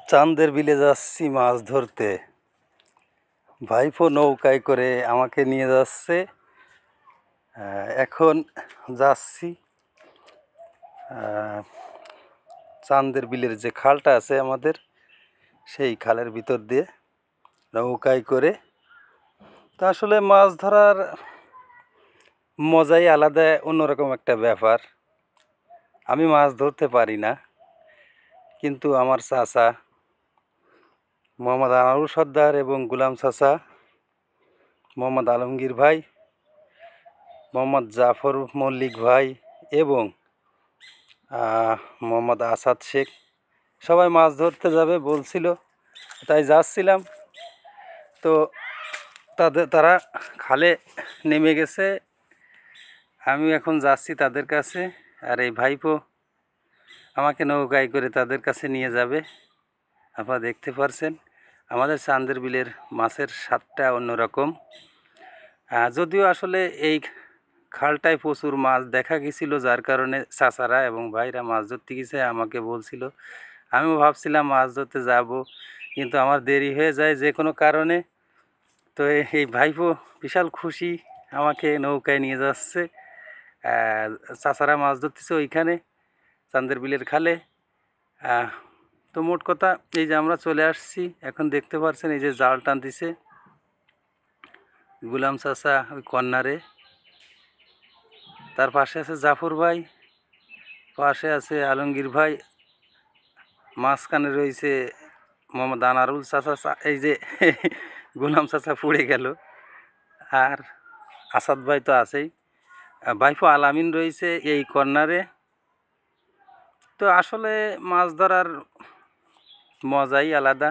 চান্দের বিলে যাচ্ছি মাছ ধরতে। ভাইপো নৌকায় করে আমাকে নিয়ে যাচ্ছে। এখন যাচ্ছি চান্দের বিলের যে খালটা আছে আমাদের, সেই খালের ভিতর দিয়ে নৌকায় করে। তো আসলে মাছ ধরার মজাই আলাদা, অন্যরকম একটা ব্যাপার। আমি মাছ ধরতে পারি না, কিন্তু আমার চাচা মোহাম্মদ আনারুল সর্দার এবং গুলাম চাচা, মোহাম্মদ আলমগীর ভাই, মোহাম্মদ জাফর মল্লিক ভাই এবং মোহাম্মদ আসাদ শেখ সবাই মাছ ধরতে যাবে বলছিল, তাই যাচ্ছিলাম। তো তারা খালে নেমে গেছে, আমি এখন যাচ্ছি তাদের কাছে। আর এই ভাইপো আমাকে নৌকায় করে তাদের কাছে নিয়ে যাবে। আপনারা দেখতে পারছেন আমাদের চান্দের বিলের মাছের স্বাদটা অন্যরকম। যদিও আসলে এই খালটায় প্রচুর মাছ দেখা গেছিলো, যার কারণে চাচারা এবং ভাইরা মাছ ধরতে গেছে আমাকে বলছিল। আমিও ভাবছিলাম মাছ ধরতে যাব, কিন্তু আমার দেরি হয়ে যায় যে কোনো কারণে। তো এই ভাইপো বিশাল খুশি, আমাকে নৌকায় নিয়ে যাচ্ছে। চাচারা মাছ ধরতেছে ওইখানে চান্দের বিলের খালে। তো মোট কথা এই যে আমরা চলে আসছি, এখন দেখতে পাচ্ছেন এই যে জাল টানতেছে গুলাম চাচা ওই কর্নারে, তার পাশে আছে জাফর ভাই, পাশে আছে আলমগীর ভাই, মাঝখানে রয়েছে মোহাম্মদ আনারুল চাচা। এই যে গুলাম চাচা পড়ে গেল, আর আসাদ ভাই তো আছেই, ভাইপো আলামিন রয়েছে এই কর্নারে। তো আসলে মাছ ধরার মজাই আলাদা।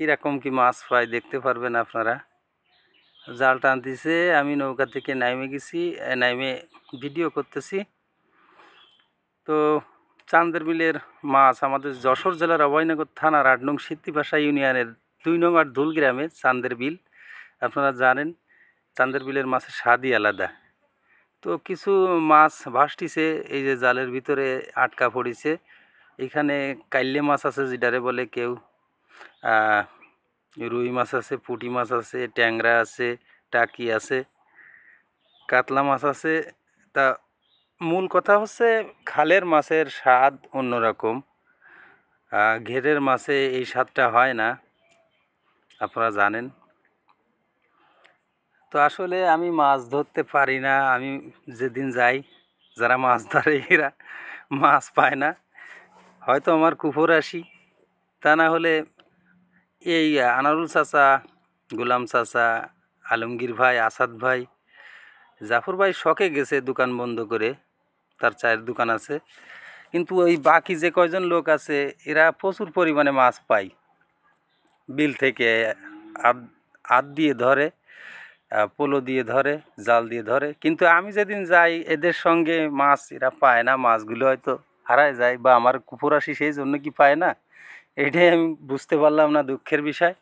এরকম কি মাছ পাই দেখতে পারবেন আপনারা। জাল টানতেছে, আমি নৌকা থেকে নামে গেছি, নামে ভিডিও করতেছি। তো চান্দের বিলের মাছ আমাদের যশোর জেলার অভয়নগর থানার ৮ নং সিদ্ধিপাশা ইউনিয়নের ২ নং আটধুল গ্রামে চান্দের বিল। আপনারা জানেন চান্দের বিলের মাছের স্বাদই আলাদা। তো কিছু মাছ ভাসতিছে, এই যে জালের ভিতরে আটকা পড়েছে। এখানে কাইল্লে মাছ আছে যেটারে বলে কেউ, রুই মাছ আছে, পুঁটি মাছ আছে, ট্যাংরা আছে, টাকি আছে, কাতলা মাছ আছে। তা মূল কথা হচ্ছে খালের মাছের স্বাদ অন্যরকম, ঘেরের মাছে এই স্বাদটা হয় না, আপনারা জানেন। তো আসলে আমি মাছ ধরতে পারি না। আমি যেদিন যাই, যারা মাছ ধরে এরা মাছ পায় না, হয়তো আমার কুফর আসি, তা না হলে এই আনারুল চাচা, গুলাম চাচা, আলমগীর ভাই, আসাদ ভাই, জাফর ভাই শখে গেছে দোকান বন্ধ করে, তার চায়ের দোকান আছে। কিন্তু ওই বাকি যে কয়জন লোক আছে এরা প্রচুর পরিমাণে মাছ পায় বিল থেকে। আদ দিয়ে ধরে, পোলো দিয়ে ধরে, জাল দিয়ে ধরে। কিন্তু আমি যেদিন যাই এদের সঙ্গে মাছ এরা পায় না, মাছগুলো হয়তো হারায় যায়, বা আমার কুপুর আসি সেই জন্য কি পায় না, এটাই আমি বুঝতে পারলাম না, দুঃখের বিষয়।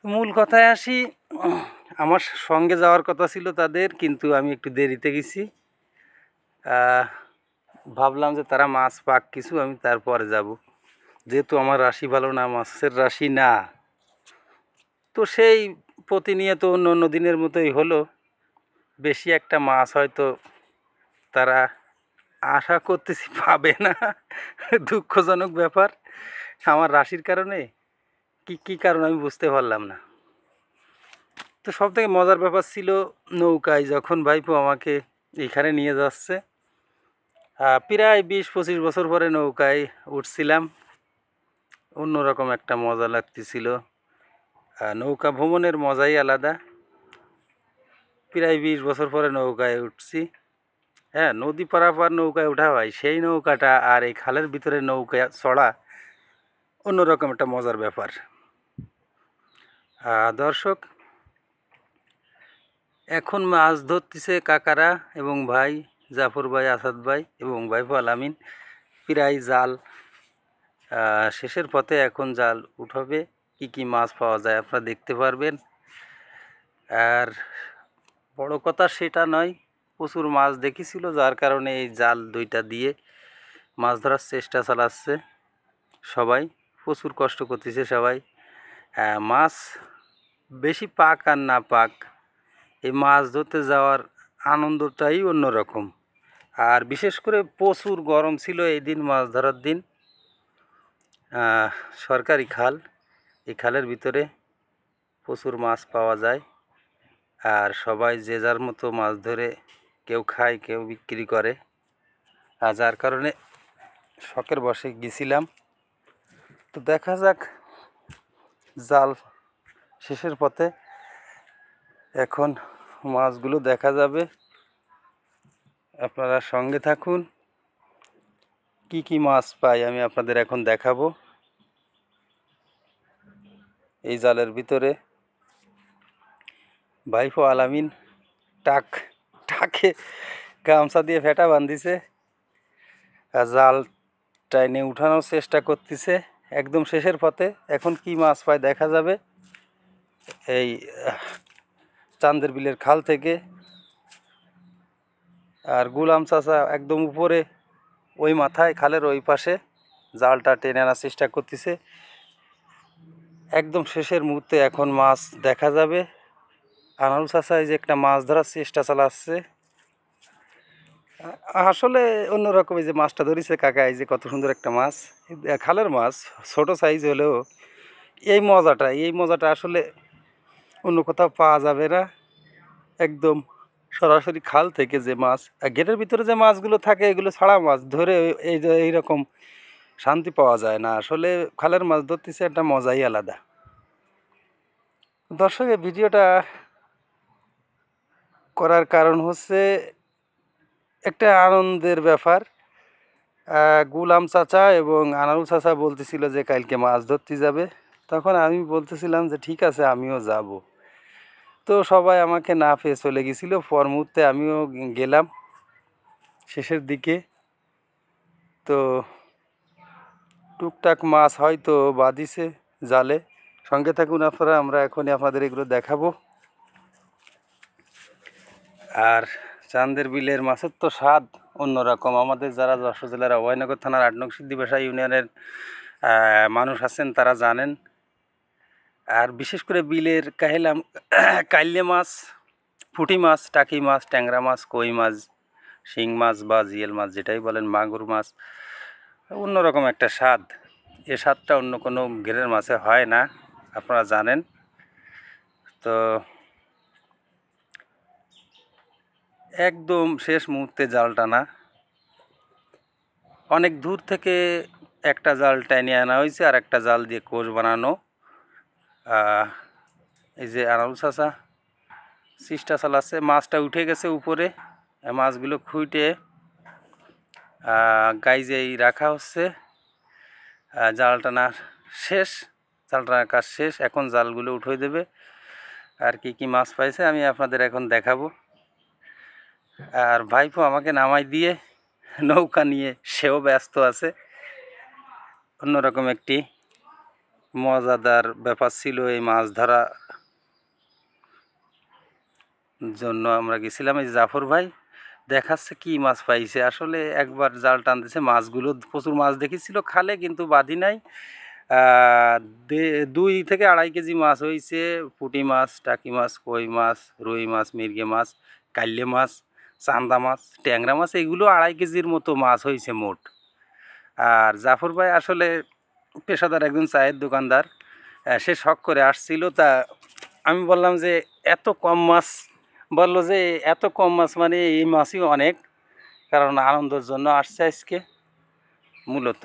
মূল কথায় আসি, আমার সঙ্গে যাওয়ার কথা ছিল তাদের, কিন্তু আমি একটু দেরিতে গেছি। ভাবলাম যে তারা মাছ পাক কিছু, আমি তারপরে যাব, যেহেতু আমার রাশি ভালো না, মাছের রাশি না। তো সেই প্রতিনিয়ত অন্য অন্য দিনের মতোই হলো, বেশি একটা মাছ হয়তো তারা আশা করতেছি পাবে না। দুঃখজনক ব্যাপার, আমার রাশির কারণে কি কারণ আমি বুঝতে পারলাম না। তো সবথেকে মজার ব্যাপার ছিল নৌকায় যখন ভাইপো আমাকে এইখানে নিয়ে যাচ্ছে, প্রায় ২০-২৫ বছর পরে নৌকায় উঠছিলাম, অন্যরকম একটা মজা লাগতেছিল। নৌকা ভ্রমণের মজাই আলাদা। প্রায় ২০ বছর পরে নৌকায় উঠছি। হ্যাঁ, নদী পারাপার নৌকায় ওঠা হয়, সেই নৌকাটা আর এই খালের ভিতরে নৌকা চড়া অন্যরকম একটা মজার ব্যাপার। দর্শক, এখন মাছ ধরতেছে কাকারা এবং ভাই জাফর ভাই, আসাদ ভাই এবং ভাইপো আলামিন। প্রায় জাল শেষের পথে, এখন জাল উঠাবে। কি মাছ পাওয়া যায় আপনারা দেখতে পারবেন। আর বড় কথা সেটা নয়, প্রচুর মাছ দেখেছিল, যার কারণে এই জাল দুইটা দিয়ে মাছ ধরার চেষ্টা চালাচ্ছে সবাই। প্রচুর কষ্ট করতেছে সবাই। মাছ বেশি পাক আর না পাক, এই মাছ ধরতে যাওয়ার আনন্দটাই অন্যরকম। আর বিশেষ করে প্রচুর গরম ছিল এই দিন, মাছ ধরার দিন। সরকারি খাল, এই খালের ভিতরে প্রচুর মাছ পাওয়া যায়। আর সবাই যে যার মতো মাছ ধরে, কেউ খায় কেউ বিক্রি করে। আর যার কারণে শখের বশে গেছিলাম। তো দেখা যাক, জাল শেষের পথে, এখন মাছগুলো দেখা যাবে। আপনারা সঙ্গে থাকুন, কি কি মাছ পাই আমি আপনাদের এখন দেখাবো। এই জালের ভিতরে ভাইফো আলামিন টাকে গামছা দিয়ে ফেটা বাঁধিছে, আর জাল টাইনে উঠানোর চেষ্টা করতেছে। একদম শেষের পথে, এখন কি মাছ পায় দেখা যাবে। এই চান্দের বিলের খাল থেকে। আর গুলাম চাচা একদম উপরে ওই মাথায় খালের ওই পাশে জালটা টেনে আনার চেষ্টা করতেছে। একদম শেষের মুহূর্তে এখন মাছ দেখা যাবে। আনারুল চাচা এই যে একটা মাছ ধরার চেষ্টা চালাচ্ছে। আসলে অন্যরকম, এই যে মাছটা ধরেছে কাকা, এই যে কত সুন্দর একটা মাছ, খালের মাছ, ছোট সাইজ হলেও এই মজাটা আসলে অন্য কোথাও পাওয়া যাবে না। একদম সরাসরি খাল থেকে যে মাছ, গেটের ভিতরে যে মাছগুলো থাকে এগুলো ছাড়া মাছ ধরে এইরকম শান্তি পাওয়া যায় না। আসলে খালের মাছ ধরতেছে একটা মজাই আলাদা। দর্শক, এই ভিডিওটা করার কারণ হচ্ছে একটা আনন্দের ব্যাপার। গুলাম চাচা এবং আনারুল চাচা বলতেছিল যে কালকে মাছ ধরতে যাবে। তখন আমি বলতেছিলাম যে ঠিক আছে, আমিও যাব। তো সবাই আমাকে না পেয়ে চলে গেছিল। পর মুহূর্তে আমিও গেলাম শেষের দিকে। তো টুকটাক মাছ হয়তো বাঁধিছে জালে। সঙ্গে থাকুন আপনারা, আমরা এখনই আপনাদের এগুলো দেখাবো। আর চান্দের বিলের মাছের তো স্বাদ অন্যরকম। আমাদের যারা যশোর জেলার অভয়নগর থানার ৮ নং সিদ্দিপাশা ইউনিয়নের মানুষ আছেন তারা জানেন। আর বিশেষ করে বিলের কাইলে মাছ, পুঁটি মাছ, টাকি মাছ, ট্যাংরা মাছ, কই মাছ, শিং মাছ বা জিয়েল মাছ যেটাই বলেন, মাগুর মাছ, অন্যরকম একটা স্বাদ। এ স্বাদটা অন্য কোনো ঘেরের মাছে হয় না, আপনারা জানেন। তো একদম শেষ মুহূর্তে জাল টানা, অনেক দূর থেকে একটা জাল টেনে আনা হয়েছে আর একটা জাল দিয়ে কোষ বানানো। এই যে আনারুল চাচা চেষ্টা চালাচ্ছে, মাছটা উঠে গেছে উপরে। মাছগুলো খুঁটে গাইজেই রাখা হচ্ছে। জাল টানা শেষ, জাল টানার কাজ শেষ। এখন জালগুলো উঠিয়ে দেবে। আর কি কি মাছ পাইছে আমি আপনাদের এখন দেখাবো। আর ভাইপো আমাকে নামাই দিয়ে নৌকা নিয়ে সেও ব্যস্ত আছে। অন্যরকম একটি মজাদার ব্যাপার ছিল এই মাছ ধরা জন্য আমরা গেছিলাম। এই জাফর ভাই দেখাচ্ছে কি মাছ পাইছে। আসলে একবার জাল টানতেছে, মাছগুলো প্রচুর মাছ দেখেছিল খালে, কিন্তু বাঁধি নাই। 2 থেকে 2.5 কেজি মাছ হয়েছে। পুঁটি মাছ, টাকি মাছ, কই মাছ, রুই মাছ, মির্গে মাছ, কাইলে মাছ, চান্দা মাছ, ট্যাংরা মাছ, এগুলো 2.5 কেজির মতো মাছ হয়েছে মোট। আর জাফর ভাই আসলে পেশাদার একজন চায়ের দোকানদার, সে শখ করে আসছিল। তা আমি বললাম যে এত কম মাছ, বললো যে এত কম মাছ মানে এই মাছই অনেক, কারণ আনন্দের জন্য আসছে আজকে মূলত।